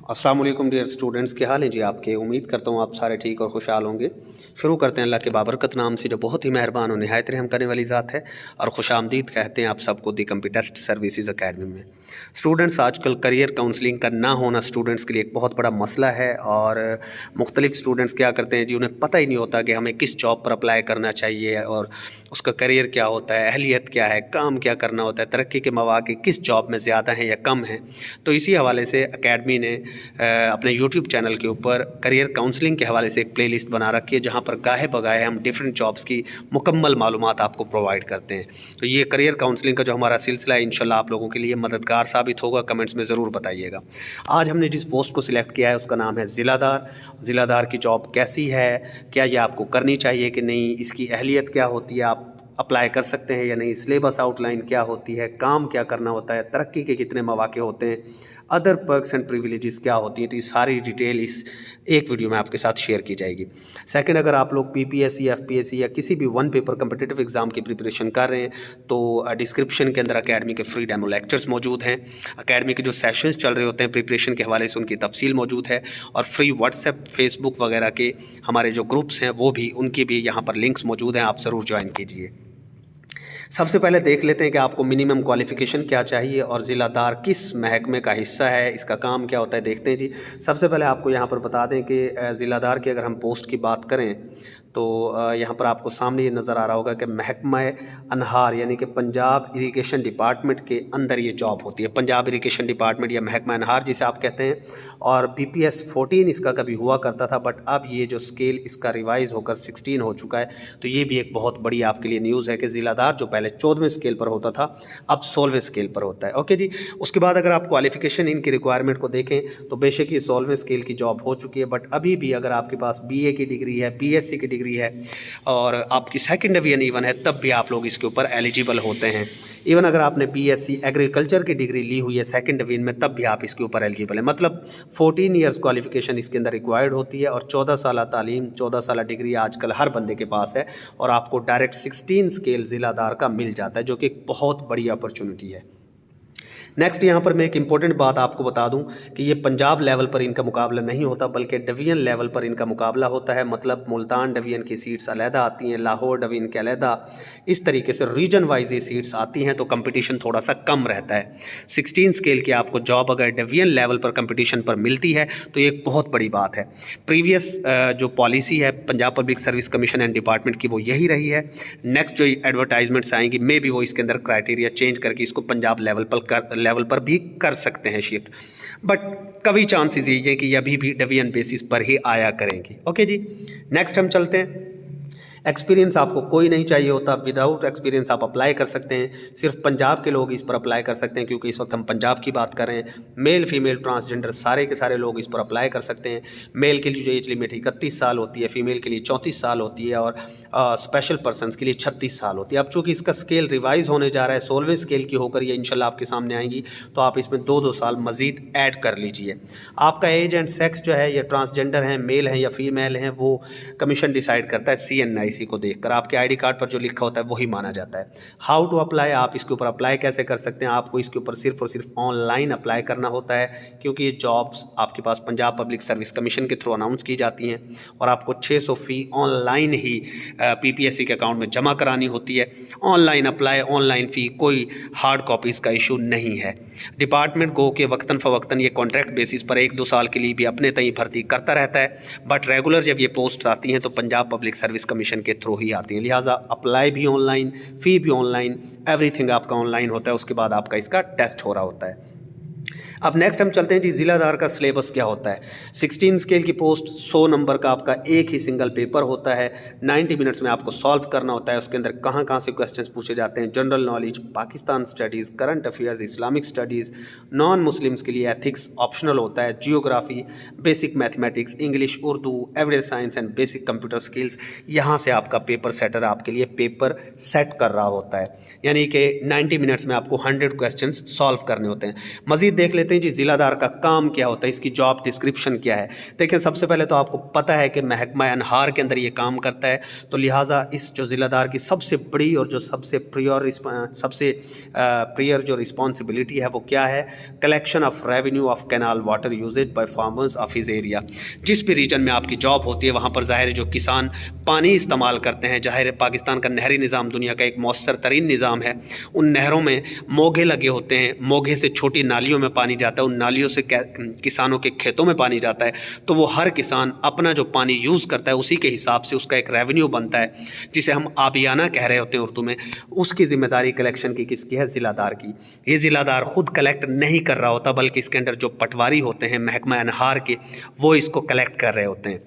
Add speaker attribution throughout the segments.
Speaker 1: अस्सलाम वालेकुम dear students, क्या हाल है जी आपके। उम्मीद करता हूँ आप सारे ठीक और खुशहाल होंगे। शुरू करते हैं अल्लाह के बाबरकत नाम से जो बहुत ही मेहरबान और निहायत रहम करने वाली ज़ात है, और खुशामदीद कहते हैं आप सबको दी कंप्यूटेस्ट सर्विसेज अकेडमी में। स्टूडेंट्स, आजकल करियर काउंसलिंग का ना होना स्टूडेंट्स के लिए एक बहुत बड़ा मसला है, और मुख्तलिफ स्टूडेंट्स क्या करते हैं जी, उन्हें पता ही नहीं होता कि हमें किस जॉब पर अप्लाई करना चाहिए, और उसका करियर क्या होता है, अहलियत क्या है, काम क्या करना होता है, तरक्की के मौक़े किस जॉब में ज़्यादा हैं या कम हैं। तो इसी हवाले से अकेडमी ने अपने यूट्यूब चैनल के ऊपर करियर काउंसलिंग के हवाले से एक प्लेलिस्ट बना रखी है, जहां पर गाहे बगाहे हम डिफरेंट जॉब्स की मुकम्मल मालूमात आपको प्रोवाइड करते हैं। तो ये करियर काउंसलिंग का जो हमारा सिलसिला है, इंशाल्लाह आप लोगों के लिए मददगार साबित होगा। कमेंट्स में ज़रूर बताइएगा। आज हमने जिस पोस्ट को सिलेक्ट किया है उसका नाम है ज़िलादार। ज़िलादार की जॉब कैसी है, क्या ये आपको करनी चाहिए कि नहीं, इसकी अहलियत क्या होती है, आप अप्लाई कर सकते हैं या नहीं, सिलेबस आउटलाइन क्या होती है, काम क्या करना होता है, तरक्की के कितने मौके होते हैं, अदर पर्क्स एंड प्रिविलेजेस क्या होती हैं। तो ये सारी डिटेल इस एक वीडियो में आपके साथ शेयर की जाएगी। सेकंड, अगर आप लोग पीपीएससी, एफपीएससी या किसी भी वन पेपर कम्पिटिटिव एग्जाम की प्रिपरेशन कर रहे हैं तो डिस्क्रिप्शन के अंदर अकेडमी के फ्री डेमो लेक्चर्स मौजूद हैं। अकेडमी के जो सेशंस चल रहे होते हैं प्रिपरेशन के हवाले से, उनकी तफसील मौजूद है, और फ्री व्हाट्सएप, फेसबुक वगैरह के हमारे जो ग्रुप्स हैं वो भी, उनकी भी यहाँ पर लिंक्स मौजूद हैं, आप ज़रूर ज्वाइन कीजिए। सबसे पहले देख लेते हैं कि आपको मिनिमम क्वालिफ़िकेशन क्या चाहिए और ज़िलादार किस महकमे का हिस्सा है, इसका काम क्या होता है, देखते हैं जी। सबसे पहले आपको यहाँ पर बता दें कि ज़िलादार की अगर हम पोस्ट की बात करें तो यहाँ पर आपको सामने ये नज़र आ रहा होगा कि महकमा अनहार यानी कि पंजाब इरिगेशन डिपार्टमेंट के अंदर ये जॉब होती है। पंजाब इरिगेशन डिपार्टमेंट या महकमा अनहार जिसे आप कहते हैं, और BPS 14 इसका कभी हुआ करता था, बट अब ये जो स्केल इसका रिवाइज़ होकर 16 हो चुका है। तो ये भी एक बहुत बड़ी आपके लिए न्यूज़ है कि ज़िलादार जो पहले 14वें स्केल पर होता था अब 16वें स्केल पर होता है। ओके जी। उसके बाद अगर आप क्वालिफ़िकेशन इनकी रिक्वायरमेंट को देखें तो बेशक ये 16वें स्केल की जॉब हो चुकी है, बट अभी भी अगर आपके पास BA की डिग्री है, BSc की डिग्री है, और आपकी सेकंड डिवीजन इवन है, तब भी आप लोग इसके ऊपर एलिजिबल होते हैं। इवन अगर आपने BSc एग्रीकल्चर की डिग्री ली हुई है सेकंड डिवीजन में, तब भी आप इसके ऊपर एलिजिबल है। मतलब 14 ईयर्स क्वालिफिकेशन इसके अंदर रिक्वायर्ड होती है, और 14 साल तालीम, 14 साल डिग्री आजकल हर बंदे के पास है, और आपको डायरेक्ट 16 स्केल ज़िलादार का मिल जाता है, जो कि एक बहुत बड़ी अपॉर्चुनिटी है। नेक्स्ट, यहाँ पर मैं एक इम्पॉर्टेंट बात आपको बता दूं कि ये पंजाब लेवल पर इनका मुकाबला नहीं होता, बल्कि डिवीजन लेवल पर इनका मुकाबला होता है। मतलब मुल्तान डिवीजन की सीट्स अलहदा आती हैं, लाहौर डिवीजन के अलहदा, इस तरीके से रीजन वाइज ये सीट्स आती हैं, तो कंपटीशन थोड़ा सा कम रहता है। 16 स्केल की आपको जॉब अगर डिवीजन लेवल पर कंपटीशन पर मिलती है तो ये एक बहुत बड़ी बात है। प्रीवियस जो पॉलिसी है Punjab public service commission and department की, वो यही रही है। नेक्स्ट जो एडवर्टाइजमेंट्स आएंगी, मे भी वो इसके अंदर क्राइटेरिया चेंज करके इसको पंजाब लेवल पर भी कर सकते हैं शिफ्ट, बट कभी चांसेस ये है कि अभी भी डिवीजन बेसिस पर ही आया करेंगी। ओके जी। नेक्स्ट हम चलते हैं। एक्सपीरियंस आपको कोई नहीं चाहिए होता, विदाउट एक्सपीरियंस आप अप्लाई कर सकते हैं। सिर्फ पंजाब के लोग इस पर अप्लाई कर सकते हैं, क्योंकि इस वक्त हम पंजाब की बात कर रहे हैं। मेल फीमेल ट्रांसजेंडर सारे के सारे लोग इस पर अप्लाई कर सकते हैं। मेल के लिए जो एज लिमिट 31 साल होती है, फीमेल के लिए 34 साल होती है, और स्पेशल पर्सनस के लिए 36 साल होती है। अब चूँकि इसका स्केल रिवाइज होने जा रहा है, 16वें स्केल की होकर ये इंशाल्लाह आपके सामने आएंगी, तो आप इसमें 2-2 साल मज़ीद ऐड कर लीजिए। आपका एज एंड सेक्स जो है, या ट्रांसजेंडर हैं, मेल हैं या फीमेल हैं, वो कमीशन डिसाइड करता है CNIC को देखकर। आपके आईडी कार्ड पर जो लिखा होता है वही माना जाता है। हाउ टू अप्लाई, आप इसके ऊपर अप्लाई कैसे कर सकते हैं। आपको इसके ऊपर सिर्फ और सिर्फ ऑनलाइन अप्लाई करना होता है, क्योंकि ये जॉब्स आपके पास पंजाब पब्लिक सर्विस कमीशन के थ्रू अनाउंस की जाती हैं, और आपको 600 फ़ी ऑनलाइन ही PPSC के अकाउंट में जमा करानी होती है। ऑनलाइन अप्लाई, ऑनलाइन फ़ी, कोई हार्ड कॉपीज़ का इशू नहीं है। डिपार्टमेंट गो के वक्तन फ़वक्तन ये कॉन्ट्रैक्ट बेसिस पर 1-2 साल के लिए भी अपने तय भर्ती करता रहता है, बट रेगुलर जब ये पोस्ट आती हैं तो पंजाब पब्लिक सर्विस कमीशन के थ्रू ही आती हैं। लिहाजा अप्लाई भी ऑनलाइन, फ़ी भी ऑनलाइन, एवरीथिंग आपका ऑनलाइन होता है। उसके बाद आपका इसका टेस्ट हो रहा होता है। अब नेक्स्ट हम चलते हैं जी, ज़िलादार का सिलेबस क्या होता है। 16 स्केल की पोस्ट, 100 नंबर का आपका एक ही सिंगल पेपर होता है। 90 मिनट्स में आपको सॉल्व करना होता है। उसके अंदर कहाँ कहाँ से क्वेश्चंस पूछे जाते हैं, general knowledge, Pakistan studies, current affairs, Islamic studies, non Muslims के लिए एथिक्स ऑप्शनल होता है, geography, basic mathematics, English, Urdu, average science and basic computer skills. यहाँ से आपका पेपर सेटर आपके लिए पेपर सेट कर रहा होता है, यानी कि 90 मिनट्स में आपको 100 क्वेश्चन सॉल्व करने होते हैं। मज़ीद देख लेते लेते हैं जी ज़िलादार का काम क्या होता है, इसकी जॉब डिस्क्रिप्शन क्या है। देखिए सबसे पहले तो आपको पता है कि महकमा अनहार के अंदर ये काम करता है, तो लिहाजा इस जो ज़िलादार की सबसे बड़ी और जो सबसे प्रियर जो रिस्पॉन्सिबिलिटी है वो क्या है, collection of revenue of canal water usages by farmers of his area. जिस भी रीजन में आपकी जॉब होती है वहाँ पर ज़ाहिर जो किसान पानी इस्तेमाल करते हैं, ज़ाहिर पाकिस्तान का नहरी निज़ाम दुनिया का एक मौसर तरीन निज़ाम है। उन नहरों में मोगे लगे होते हैं, मोगे से छोटी नालियों में पानी जाता है, उन नालियों से किसानों के खेतों में पानी जाता है, तो वो हर किसान अपना जो पानी यूज़ करता है उसी के हिसाब से उसका एक रेवेन्यू बनता है, जिसे हम आबियाना कह रहे होते हैं उर्दू में। उसकी ज़िम्मेदारी कलेक्शन की किसकी है, ज़िलादार की। ये ज़िलादार खुद कलेक्ट नहीं कर रहा होता, बल्कि इसके अंदर जो पटवारी होते हैं महकमा अनहार के, वो इसको कलेक्ट कर रहे होते हैं।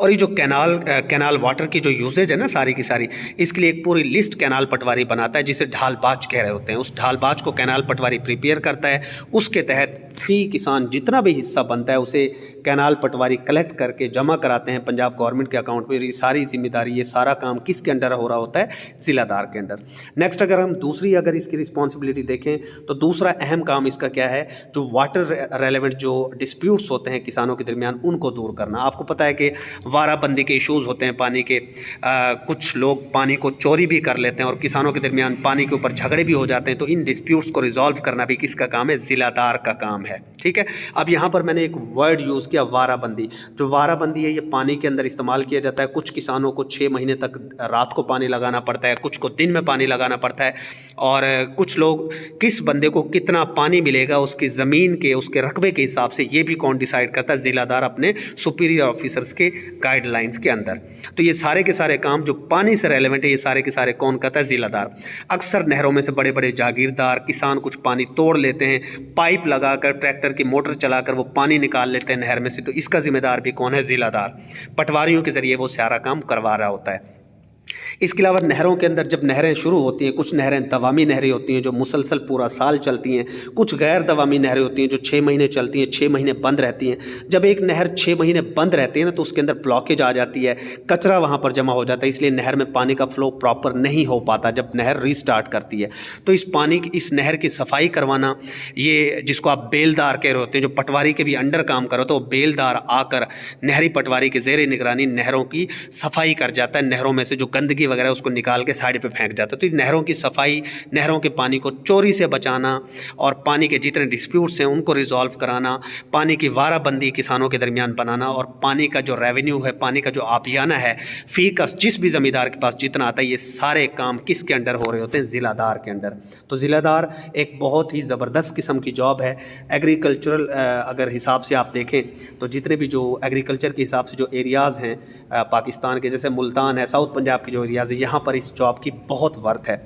Speaker 1: और ये जो कैनाल वाटर की जो यूजेज है ना सारी की सारी, इसके लिए एक पूरी लिस्ट कैनाल पटवारी बनाता है, जिसे ढालबाज कह रहे होते हैं। उस ढालबाज को कैनाल पटवारी प्रिपेयर करता है। उसके तहत फ़ी किसान जितना भी हिस्सा बनता है उसे कैनाल पटवारी कलेक्ट करके जमा कराते हैं पंजाब गवर्नमेंट के अकाउंट में। ये सारी जिम्मेदारी, ये सारा काम किसके अंडर हो रहा होता है, ज़िलादार के अंडर। नेक्स्ट अगर हम दूसरी अगर इसकी रिस्पॉन्सिबिलिटी देखें तो दूसरा अहम काम इसका क्या है, जो वाटर रेलेवेंट जो डिस्प्यूट्स होते हैं किसानों के दरमियान उनको दूर करना। आपको पता है कि वाराबंदी के इश्यूज़ होते हैं पानी के, कुछ लोग पानी को चोरी भी कर लेते हैं और किसानों के दरमियान पानी के ऊपर झगड़े भी हो जाते हैं, तो इन डिस्प्यूट्स को रिजॉल्व करना भी किसका काम है, ज़िलादार का काम है। ठीक है, अब यहाँ पर मैंने एक वर्ड यूज़ किया वाराबंदी। जो वाराबंदी है ये पानी के अंदर इस्तेमाल किया जाता है। कुछ किसानों को 6 महीने तक रात को पानी लगाना पड़ता है, कुछ को दिन में पानी लगाना पड़ता है, और कुछ लोग किस बंदे को कितना पानी मिलेगा उसकी ज़मीन के उसके रकबे के हिसाब से, ये भी कौन डिसाइड करता है, ज़िलादार अपने सुपीरियर ऑफिसर्स के गाइडलाइंस के अंदर। तो ये सारे के सारे काम जो पानी से रेलेवेंट है, ये सारे के सारे कौन करता है, ज़िलादार। अक्सर नहरों में से बड़े बड़े जागीरदार किसान कुछ पानी तोड़ लेते हैं, पाइप लगाकर ट्रैक्टर की मोटर चलाकर वो पानी निकाल लेते हैं नहर में से, तो इसका जिम्मेदार भी कौन है, ज़िलादार। पटवारियों के ज़रिए वो सारा काम करवा रहा होता है। इसके अलावा नहरों के अंदर जब नहरें शुरू होती हैं, कुछ नहरें दवामी नहरें होती हैं जो मुसलसल पूरा साल चलती हैं, कुछ गैर दवामी नहरें होती हैं जो 6 महीने चलती हैं, 6 महीने बंद रहती हैं। जब एक नहर 6 महीने बंद रहती है ना, तो उसके अंदर ब्लॉकेज आ जाती है, कचरा वहाँ पर जमा हो जाता है, इसलिए नहर में पानी का फ्लो प्रॉपर नहीं हो पाता जब नहर रीस्टार्ट करती है। तो इस नहर की सफाई करवाना, ये जिसको आप बेलदार कह रहे होते हैं, जो पटवारी के भी अंडर काम करो, तो बेलदार आकर नहरी पटवारी के ज़ेरे निगरानी नहरों की सफाई कर जाता है। नहरों में से जो गंदगी वगैरह उसको निकाल के साइड पे फेंक जाता है। तो नहरों की सफाई, नहरों के पानी को चोरी से बचाना और पानी के जितने डिस्प्यूट्स हैं उनको रिजॉल्व कराना, पानी की वाराबंदी किसानों के दरमियान बनाना, और पानी का जो रेवेन्यू है, पानी का जो आपियाना है, फ़ी का जिस भी ज़मींदार के पास जितना आता है, ये सारे काम किसके अंडर हो रहे होते हैं, ज़िलादार के अंडर। तो ज़िलादार एक बहुत ही ज़बरदस्त किस्म की जॉब है। एग्रीकल्चरल अगर हिसाब से आप देखें तो जितने भी जो एग्रीकल्चर के हिसाब से जो एरियाज़ हैं पाकिस्तान के, जैसे मुल्तान है, साउथ पंजाब की जो एरियाज़ है, यहाँ पर इस जॉब की बहुत वर्थ है।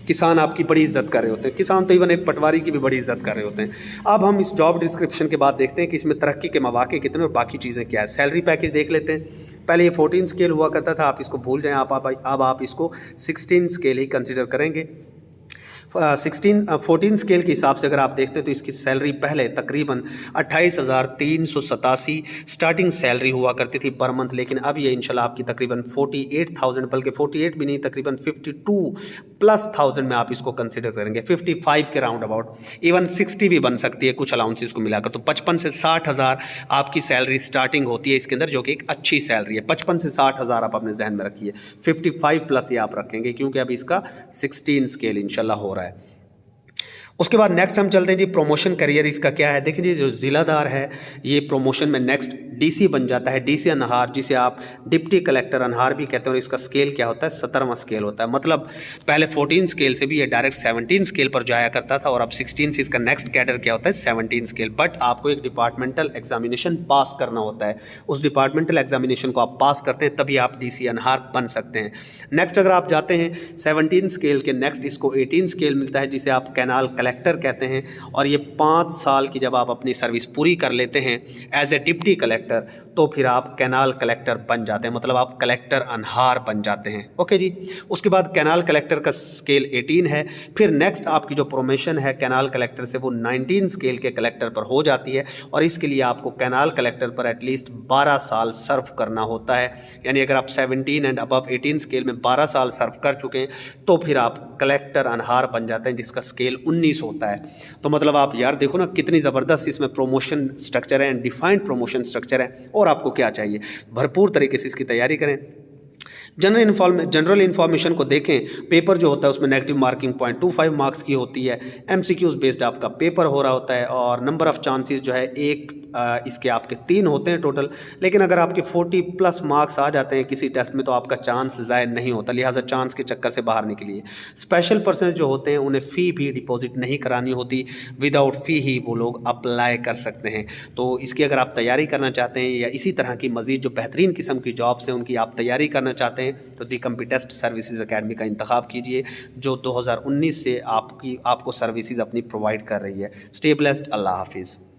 Speaker 1: किसान आपकी बड़ी इज्जत कर रहे होते हैं, किसान तो इवन एक पटवारी की भी बड़ी इज्जत कर रहे होते हैं। अब हम इस जॉब डिस्क्रिप्शन के बाद देखते हैं कि इसमें तरक्की के मौके कितने और बाकी चीज़ें क्या है। सैलरी पैकेज देख लेते हैं। पहले ये 14 स्केल हुआ करता था, आप इसको भूल जाएं, अब आप इसको 16 स्केल ही कंसिडर करेंगे। 14 स्केल के हिसाब से अगर आप देखते हैं तो इसकी सैलरी पहले तकरीबन 28,387 स्टार्टिंग सैलरी हुआ करती थी पर मंथ, लेकिन अब ये इंशाल्लाह आपकी तकरीबन 48,000, बल्कि 48 भी नहीं, तकरीबन 52,000+ में आप इसको कंसिडर करेंगे, 55 के राउंड अबाउट, इवन 60 भी बन सकती है कुछ अलाउंसेस को मिलाकर। तो 55 से 60,000 आपकी सैलरी स्टार्टिंग होती है इसके अंदर, जो कि एक अच्छी सैलरी है। 55 से 60,000 आप अपने जहन में रखिए, 55+ ये आप रखेंगे, क्योंकि अब इसका 16 स्केल इंशाल्लाह हो रहा है। उसके बाद नेक्स्ट हम चलते हैं जी, प्रमोशन करियर इसका क्या है। देखिए जी, जो ज़िलादार है ये प्रमोशन में नेक्स्ट डीसी बन जाता है, डीसी अनहार, जिसे आप डिप्टी कलेक्टर अनहार भी कहते हैं। और इसका स्केल क्या होता है, 17वां स्केल होता है। मतलब पहले 14 स्केल से भी ये डायरेक्ट 17 स्केल पर जाया करता था, और अब 16 से इसका नेक्स्ट कैडर क्या होता है, 17 स्केल। बट आपको एक डिपार्टमेंटल एग्जामिनेशन पास करना होता है, उस डिपार्टमेंटल एग्जामिनेशन को आप पास करते हैं तभी आप डीसी अनहार बन सकते हैं। नेक्स्ट अगर आप जाते हैं 17 स्केल के नेक्स्ट, इसको 18 स्केल मिलता है, जिसे आप कैनाल कलेक्टर कहते हैं। और ये 5 साल की जब आप अपनी सर्विस पूरी कर लेते हैं as a deputy collector, collector, तो फिर आप कैनाल कलेक्टर बन जाते हैं, मतलब आप कलेक्टर अनहार बन जाते हैं। ओके जी। उसके बाद कैनाल कलेक्टर का स्केल 18 है। फिर नेक्स्ट आपकी जो प्रोमोशन है कैनाल कलेक्टर से वो 19 स्केल के कलेक्टर पर हो जाती है, और इसके लिए आपको कैनाल कलेक्टर पर एटलीस्ट 12 साल सर्व करना होता है। यानी अगर आप 17 एंड अबव 18 स्केल में 12 साल सर्व कर चुके हैं तो फिर आप कलेक्टर अनहार बन जाते हैं, जिसका स्केल 19 होता है। तो मतलब आप यार देखो ना कितनी ज़बरदस्त इसमें प्रोमोशन स्ट्रक्चर है एंड डिफाइंड प्रोमोशन स्ट्रक्चर है। और आपको क्या चाहिए, भरपूर तरीके से इसकी तैयारी करें। जनरल इन्फॉर्मेशन को देखें, पेपर जो होता है उसमें नेगेटिव मार्किंग 0.25 मार्क्स की होती है। एमसीक्यूज बेस्ड आपका पेपर हो रहा होता है, और नंबर ऑफ़ चांसेस जो है इसके आपके 3 होते हैं टोटल। लेकिन अगर आपके 40+ मार्क्स आ जाते हैं किसी टेस्ट में तो आपका चांस ज़ायद नहीं होता, लिहाजा चांस के चक्कर से बाहर निकलिए। स्पेशल पर्सन्स जो होते हैं उन्हें फ़ी भी डिपॉजिट नहीं करानी होती, विदाउट फ़ी ही वो लोग अप्लाई कर सकते हैं। तो इसकी अगर आप तैयारी करना चाहते हैं या इसी तरह की मज़ीद जो बेहतरीन किस्म की जॉब्स हैं उनकी आप तैयारी करना चाहते हैं तो दी कंप्यूटेस्ट सर्विसेज अकेडमी का इंतखाब कीजिए, जो 2019 से आपको सर्विसेज अपनी प्रोवाइड कर रही है। Stay blessed. अल्लाह हाफिज़।